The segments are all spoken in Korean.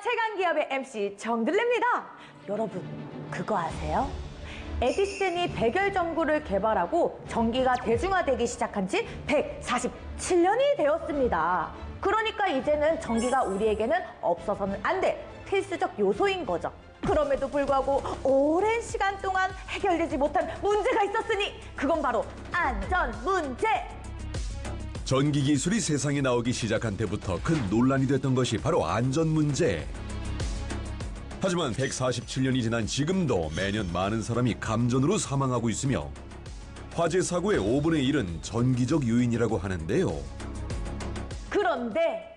최강기업의 MC 정들레입니다. 여러분, 그거 아세요? 에디슨이 백열 전구를 개발하고 전기가 대중화되기 시작한 지 147년이 되었습니다. 그러니까 이제는 전기가 우리에게는 없어서는 안 돼. 필수적 요소인 거죠. 그럼에도 불구하고 오랜 시간 동안 해결되지 못한 문제가 있었으니 그건 바로 안전 문제! 전기 기술이 세상에 나오기 시작한 때부터 큰 논란이 됐던 것이 바로 안전 문제. 하지만 147년이 지난 지금도 매년 많은 사람이 감전으로 사망하고 있으며 화재 사고의 5분의 1은 전기적 요인이라고 하는데요. 그런데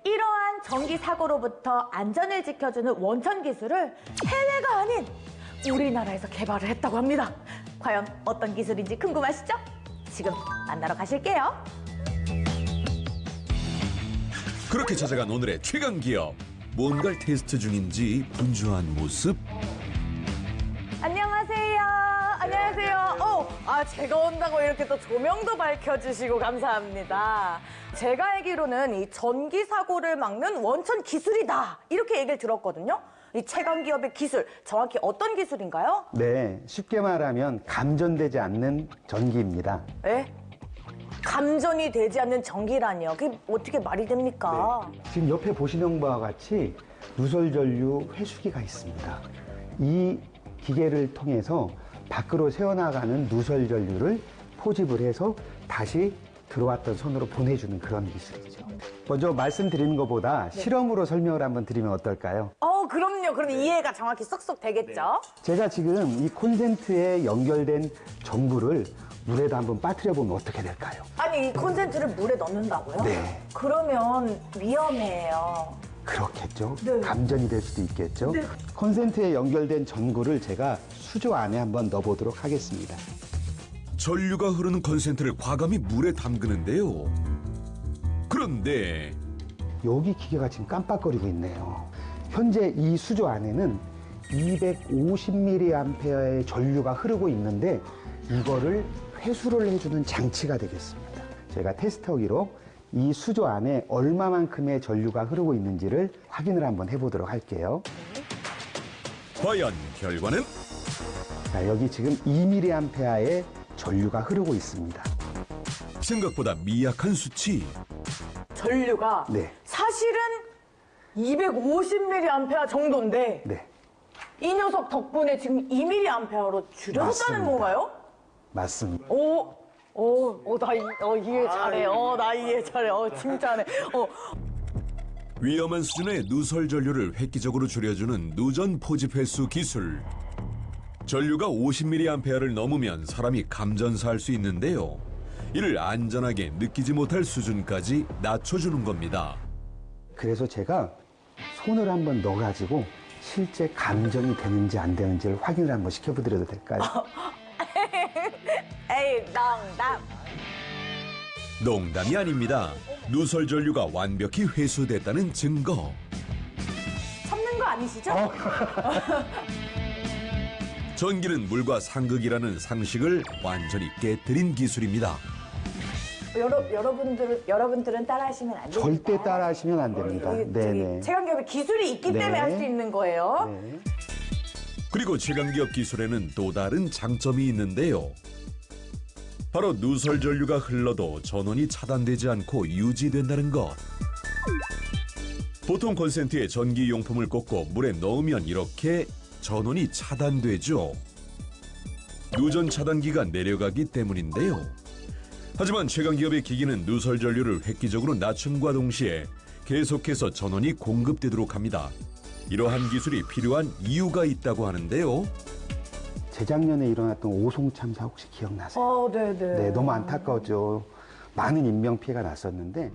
이러한 전기 사고로부터 안전을 지켜주는 원천 기술을 해외가 아닌 우리나라에서 개발을 했다고 합니다. 과연 어떤 기술인지 궁금하시죠? 지금 만나러 가실게요. 그렇게 찾아간 오늘의 최강 기업. 뭔가를 테스트 중인지 분주한 모습. 안녕하세요. 안녕하세요. 제가 온다고 이렇게 또 조명도 밝혀주시고 감사합니다. 제가 알기로는 이 전기 사고를 막는 원천 기술이다. 이렇게 얘기를 들었거든요. 이 최강 기업의 기술, 정확히 어떤 기술인가요? 네, 쉽게 말하면 감전되지 않는 전기입니다. 네? 감전이 되지 않는 전기라니요. 그게 어떻게 말이 됩니까? 네, 지금 옆에 보시는 바와 같이 누설전류 회수기가 있습니다. 이 기계를 통해서 밖으로 새어나가는 누설전류를 포집을 해서 다시 들어왔던 손으로 보내주는 그런 기술이죠. 먼저 말씀드리는 것보다 실험으로 설명을 한번 드리면 어떨까요? 그럼요. 그럼 이해가 정확히 쏙쏙 되겠죠? 제가 지금 이 콘센트에 연결된 전구를 물에다 한번 빠뜨려 보면 어떻게 될까요? 아니, 이 콘센트를 물에 넣는다고요? 네. 그러면 위험해요. 그렇겠죠. 네. 감전이 될 수도 있겠죠. 네. 콘센트에 연결된 전구를 제가 수조 안에 한번 넣어보도록 하겠습니다. 전류가 흐르는 콘센트를 과감히 물에 담그는데요. 그런데 여기 기계가 지금 깜빡거리고 있네요. 현재 이 수조 안에는 250mA의 전류가 흐르고 있는데 이거를 회수를 해주는 장치가 되겠습니다. 제가 테스터기로 이 수조 안에 얼마만큼의 전류가 흐르고 있는지를 확인을 한번 해보도록 할게요. 과연 결과는? 자, 여기 지금 2mA의 전류가 흐르고 있습니다. 생각보다 미약한 수치. 전류가 네. 사실은 250mA 정도인데 네, 이 녀석 덕분에 지금 2mA로 줄여졌다는 맞습니다. 건가요? 맞습니다. 나 이해 잘해. 나 이해 잘해. 진짜네. 위험한 수준의 누설 전류를 획기적으로 줄여주는 누전 포집 회수 기술. 전류가 50mA를 넘으면 사람이 감전사할 수 있는데요. 이를 안전하게 느끼지 못할 수준까지 낮춰주는 겁니다. 그래서 제가 손을 한번 넣어가지고 실제 감전이 되는지 안 되는지를 확인을 한번 시켜보드려도 될까요? 에이, 농담. 농담이 아닙니다. 누설 전류가 완벽히 회수됐다는 증거. 참는 거 아니시죠? 전기는 물과 상극이라는 상식을 완전히 깨뜨린 기술입니다. 여러분들은 따라하시면 안 됩니다. 절대 따라하시면 안 됩니다. 네네. 최강기업의 기술이 있기 때문에 네. 할 수 있는 거예요. 네. 그리고 최강기업 기술에는 또 다른 장점이 있는데요. 바로 누설 전류가 흘러도 전원이 차단되지 않고 유지된다는 것. 보통 콘센트에 전기용품을 꽂고 물에 넣으면 이렇게 전원이 차단되죠. 누전 차단기가 내려가기 때문인데요. 하지만 최강기업의 기기는 누설 전류를 획기적으로 낮춤과 동시에 계속해서 전원이 공급되도록 합니다. 이러한 기술이 필요한 이유가 있다고 하는데요. 재작년에 일어났던 오송 참사 혹시 기억나세요? 네네. 네, 너무 안타까웠죠. 많은 인명피해가 났었는데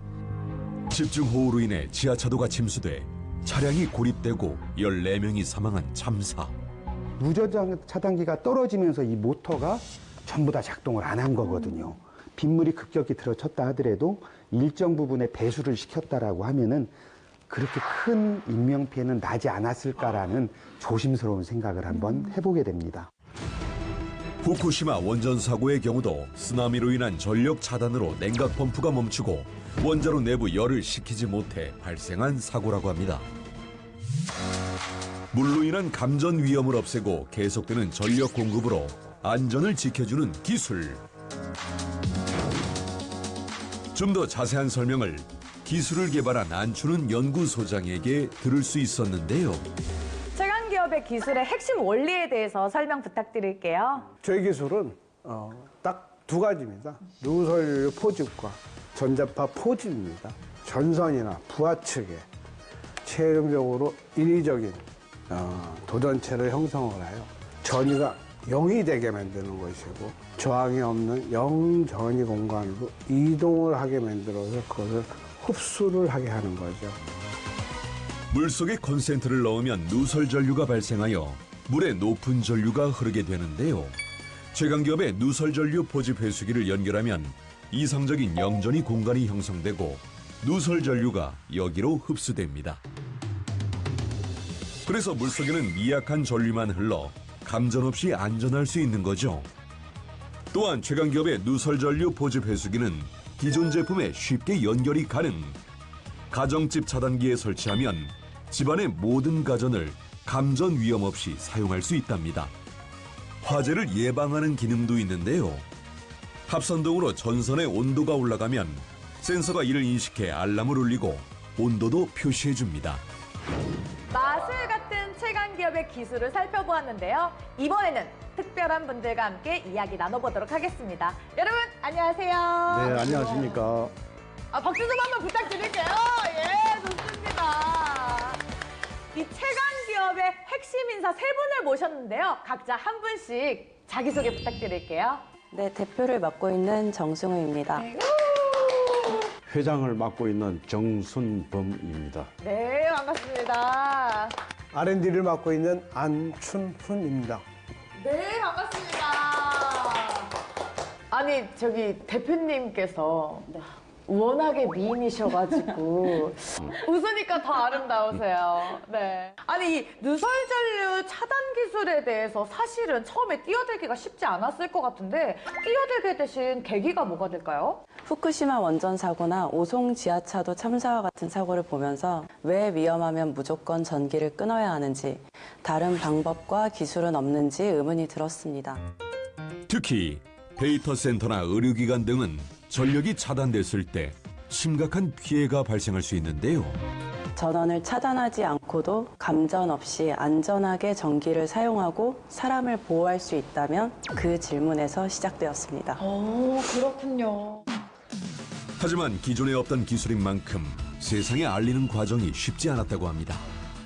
집중호우로 인해 지하차도가 침수돼 차량이 고립되고 14명이 사망한 참사. 누전 차단기가 떨어지면서 이 모터가 전부 다 작동을 안 한 거거든요. 빗물이 급격히 들어쳤다 하더라도 일정 부분에 배수를 시켰다라고 하면은 그렇게 큰 인명피해는 나지 않았을까라는 조심스러운 생각을 한번 해보게 됩니다. 후쿠시마 원전 사고의 경우도 쓰나미로 인한 전력 차단으로 냉각 펌프가 멈추고 원자로 내부 열을 식히지 못해 발생한 사고라고 합니다. 물로 인한 감전 위험을 없애고 계속되는 전력 공급으로 안전을 지켜주는 기술. 좀 더 자세한 설명을 기술을 개발한 안춘훈 연구소장에게 들을 수 있었는데요. 최강기업의 기술의 핵심 원리에 대해서 설명 부탁드릴게요. 저희 기술은 딱 두 가지입니다. 누설유 포집과 전자파 포집입니다. 전선이나 부하 측에 최종적으로 인위적인 도전체를 형성을 하여 전위가 0이 되게 만드는 것이고 저항이 없는 영전위 공간으로 이동을 하게 만들어서 그것을 흡수를 하게 하는 거죠. 물속에 콘센트를 넣으면 누설 전류가 발생하여 물에 높은 전류가 흐르게 되는데요. 최강기업의 누설 전류 포집 회수기를 연결하면 이상적인 영전위 공간이 형성되고 누설 전류가 여기로 흡수됩니다. 그래서 물속에는 미약한 전류만 흘러 감전 없이 안전할 수 있는 거죠. 또한 최강기업의 누설 전류 포집 회수기는 기존 제품에 쉽게 연결이 가능. 가정집 차단기에 설치하면 집안의 모든 가전을 감전 위험 없이 사용할 수 있답니다. 화재를 예방하는 기능도 있는데요. 합선동으로 전선의 온도가 올라가면 센서가 이를 인식해 알람을 울리고 온도도 표시해줍니다. 마술 같은 최강기업의 기술을 살펴보았는데요. 이번에는 특별한 분들과 함께 이야기 나눠보도록 하겠습니다. 여러분 안녕하세요. 네, 안녕하십니까. 박수 좀 한번 부탁드릴게요. 예, 좋습니다. 이 최강기업의 핵심 인사 세 분을 모셨는데요. 각자 한 분씩 자기소개 부탁드릴게요. 네, 대표를 맡고 있는 정승우입니다. 회장을 맡고 있는 정순범입니다. 네, 반갑습니다. R&D를 맡고 있는 안춘훈입니다. 네, 반갑습니다. 아니, 저기 대표님께서 워낙에 미인이셔가지고 웃으니까 더 아름다우세요. 네. 아니, 이 누설전류 차단 기술에 대해서 사실은 처음에 뛰어들기가 쉽지 않았을 것 같은데 뛰어들게 되신 계기가 뭐가 될까요? 후쿠시마 원전 사고나 오송 지하차도 참사와 같은 사고를 보면서 왜 위험하면 무조건 전기를 끊어야 하는지, 다른 방법과 기술은 없는지 의문이 들었습니다. 특히 데이터 센터나 의료기관 등은 전력이 차단됐을 때 심각한 피해가 발생할 수 있는데요. 전원을 차단하지 않고도 감전 없이 안전하게 전기를 사용하고 사람을 보호할 수 있다면 그 질문에서 시작되었습니다. 오, 그렇군요. 하지만 기존에 없던 기술인 만큼 세상에 알리는 과정이 쉽지 않았다고 합니다.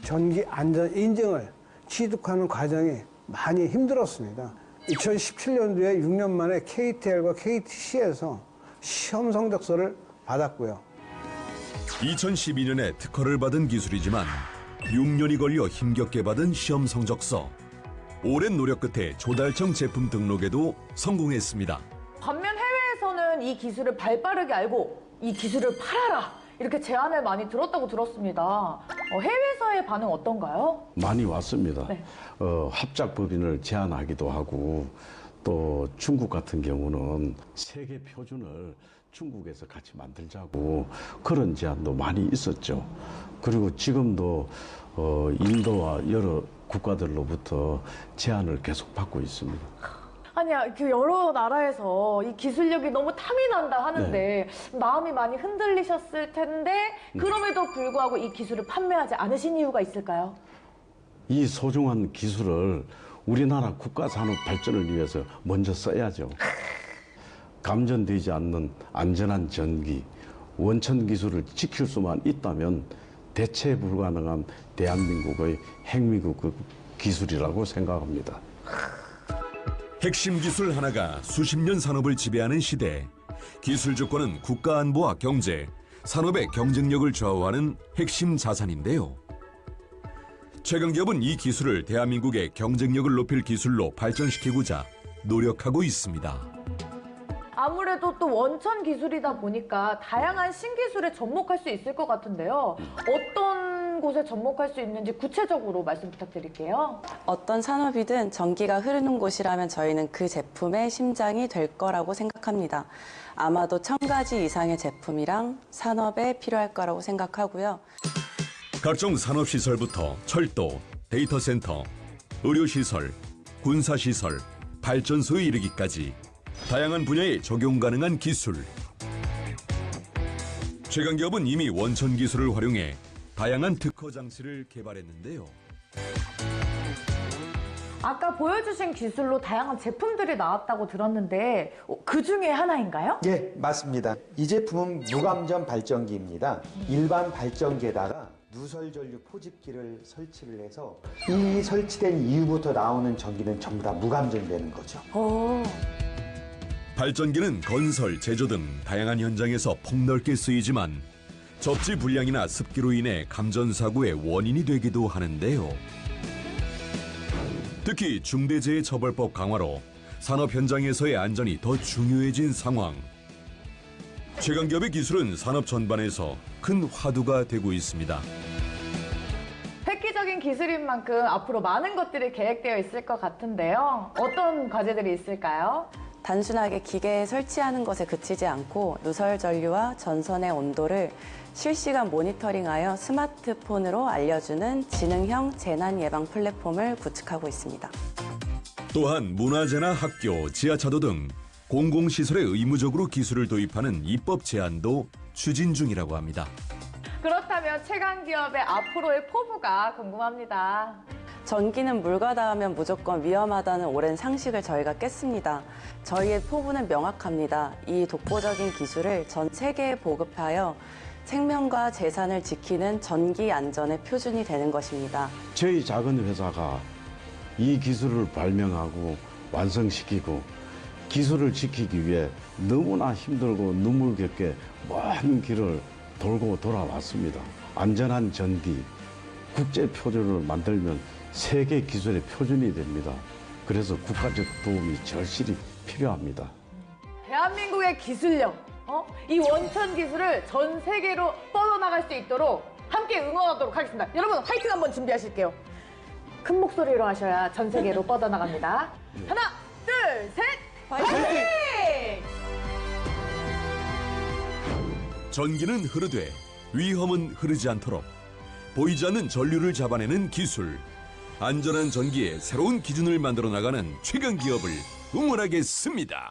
전기 안전 인증을 취득하는 과정이 많이 힘들었습니다. 2017년도에 6년 만에 KTL과 KTC에서 시험 성적서를 받았고요. 2012년에 특허를 받은 기술이지만 6년이 걸려 힘겹게 받은 시험 성적서. 오랜 노력 끝에 조달청 제품 등록에도 성공했습니다. 반면 해외에서는 이 기술을 발빠르게 알고 이 기술을 팔아라 이렇게 제안을 많이 들었다고 들었습니다. 해외에서의 반응 어떤가요? 많이 왔습니다. 네. 합작법인을 제안하기도 하고 또 중국 같은 경우는 세계 표준을 중국에서 같이 만들자고 그런 제안도 많이 있었죠. 그리고 지금도 인도와 여러 국가들로부터 제안을 계속 받고 있습니다. 아니야, 그 여러 나라에서 이 기술력이 너무 탐이 난다 하는데 마음이 많이 흔들리셨을 텐데 그럼에도 불구하고 이 기술을 판매하지 않으신 이유가 있을까요? 이 소중한 기술을 우리나라 국가 산업 발전을 위해서 먼저 써야죠. 감전되지 않는 안전한 전기, 원천 기술을 지킬 수만 있다면 대체 불가능한 대한민국의 핵미국 기술이라고 생각합니다. 핵심 기술 하나가 수십 년 산업을 지배하는 시대. 기술 조건은 국가 안보와 경제, 산업의 경쟁력을 좌우하는 핵심 자산인데요. 최강기업은 이 기술을 대한민국의 경쟁력을 높일 기술로 발전시키고자 노력하고 있습니다. 아무래도 또 원천 기술이다 보니까 다양한 신기술에 접목할 수 있을 것 같은데요. 어떤 곳에 접목할 수 있는지 구체적으로 말씀 부탁드릴게요. 어떤 산업이든 전기가 흐르는 곳이라면 저희는 그 제품의 심장이 될 거라고 생각합니다. 아마도 1000가지 이상의 제품이랑 산업에 필요할 거라고 생각하고요. 각종 산업시설부터 철도, 데이터센터, 의료시설, 군사시설, 발전소에 이르기까지 다양한 분야에 적용 가능한 기술. 최강기업은 이미 원천 기술을 활용해 다양한 특허 장치를 개발했는데요. 아까 보여주신 기술로 다양한 제품들이 나왔다고 들었는데 그 중에 하나인가요? 예, 맞습니다. 이 제품은 무감전 발전기입니다. 일반 발전기에다가 누설전류 포집기를 설치를 해서 이 설치된 이후부터 나오는 전기는 전부 다 무감전되는 거죠. 발전기는 건설, 제조 등 다양한 현장에서 폭넓게 쓰이지만 접지 불량이나 습기로 인해 감전 사고의 원인이 되기도 하는데요. 특히 중대재해처벌법 강화로 산업 현장에서의 안전이 더 중요해진 상황. 최강기업의 기술은 산업 전반에서 큰 화두가 되고 있습니다. 획기적인 기술인 만큼 앞으로 많은 것들이 계획되어 있을 것 같은데요. 어떤 과제들이 있을까요? 단순하게 기계에 설치하는 것에 그치지 않고 누설 전류와 전선의 온도를 실시간 모니터링하여 스마트폰으로 알려주는 지능형 재난 예방 플랫폼을 구축하고 있습니다. 또한 문화재나 학교, 지하차도 등 공공시설에 의무적으로 기술을 도입하는 입법 제안도 추진 중이라고 합니다. 그렇다면 최강기업의 앞으로의 포부가 궁금합니다. 전기는 물과 닿으면 무조건 위험하다는 오랜 상식을 저희가 깼습니다. 저희의 포부는 명확합니다. 이 독보적인 기술을 전 세계에 보급하여 생명과 재산을 지키는 전기 안전의 표준이 되는 것입니다. 저희 작은 회사가 이 기술을 발명하고 완성시키고 기술을 지키기 위해 너무나 힘들고 눈물겹게 먼 길을 돌고 돌아왔습니다. 안전한 전기, 국제 표준을 만들면 세계 기술의 표준이 됩니다. 그래서 국가적 도움이 절실히 필요합니다. 대한민국의 기술력, 이 원천 기술을 전 세계로 뻗어나갈 수 있도록 함께 응원하도록 하겠습니다. 여러분 화이팅 한번 준비하실게요. 큰 목소리로 하셔야 전 세계로 뻗어나갑니다. 하나, 둘, 셋, 화이팅! 전기는 흐르되 위험은 흐르지 않도록 보이지 않는 전류를 잡아내는 기술. 안전한 전기에 새로운 기준을 만들어 나가는 최강기업을 응원하겠습니다.